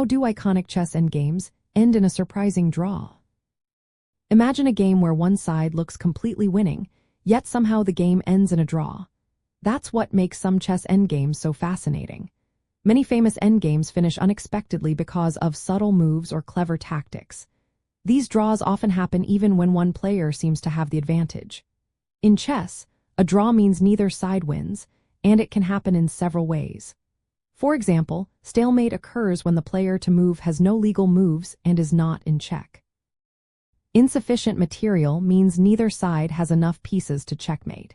How do iconic chess endgames end in a surprising draw? Imagine a game where one side looks completely winning, yet somehow the game ends in a draw. That's what makes some chess endgames so fascinating. Many famous endgames finish unexpectedly because of subtle moves or clever tactics. These draws often happen even when one player seems to have the advantage. In chess, a draw means neither side wins, and it can happen in several ways. For example, stalemate occurs when the player to move has no legal moves and is not in check. Insufficient material means neither side has enough pieces to checkmate.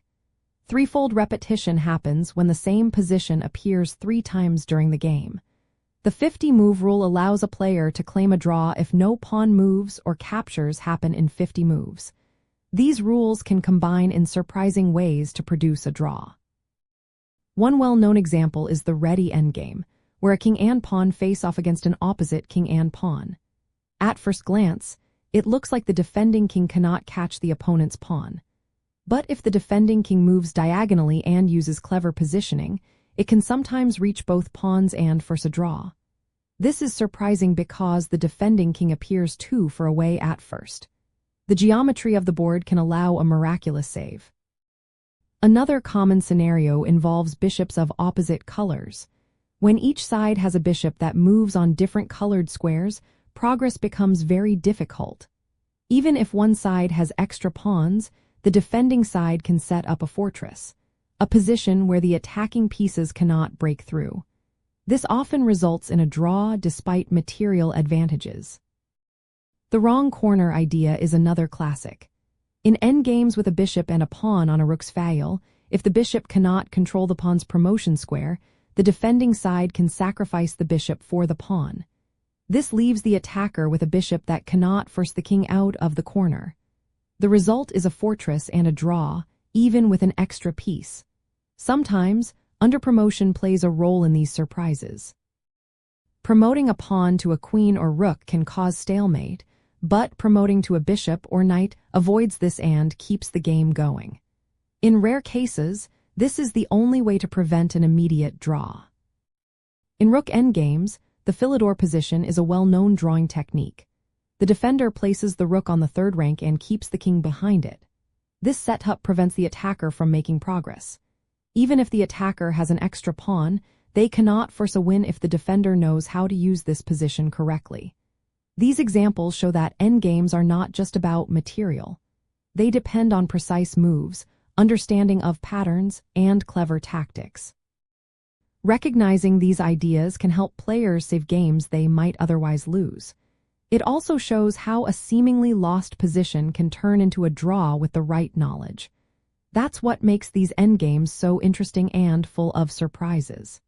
Threefold repetition happens when the same position appears 3 times during the game. The 50-move rule allows a player to claim a draw if no pawn moves or captures happen in 50 moves. These rules can combine in surprising ways to produce a draw. One well-known example is the ready endgame, where a king and pawn face off against an opposite king and pawn. At first glance, it looks like the defending king cannot catch the opponent's pawn. But if the defending king moves diagonally and uses clever positioning, it can sometimes reach both pawns and force a draw. This is surprising because the defending king appears too far away at first. The geometry of the board can allow a miraculous save. Another common scenario involves bishops of opposite colors. When each side has a bishop that moves on different colored squares, progress becomes very difficult. Even if one side has extra pawns, the defending side can set up a fortress, a position where the attacking pieces cannot break through. This often results in a draw despite material advantages. The wrong corner idea is another classic. In endgames with a bishop and a pawn on a rook's file, if the bishop cannot control the pawn's promotion square, the defending side can sacrifice the bishop for the pawn. This leaves the attacker with a bishop that cannot force the king out of the corner. The result is a fortress and a draw, even with an extra piece. Sometimes, underpromotion plays a role in these surprises. Promoting a pawn to a queen or rook can cause stalemate, but promoting to a bishop or knight avoids this and keeps the game going. In rare cases, this is the only way to prevent an immediate draw. In rook endgames, the Philidor position is a well-known drawing technique. The defender places the rook on the third rank and keeps the king behind it. This setup prevents the attacker from making progress. Even if the attacker has an extra pawn, they cannot force a win if the defender knows how to use this position correctly. These examples show that endgames are not just about material. They depend on precise moves, understanding of patterns, and clever tactics. Recognizing these ideas can help players save games they might otherwise lose. It also shows how a seemingly lost position can turn into a draw with the right knowledge. That's what makes these endgames so interesting and full of surprises.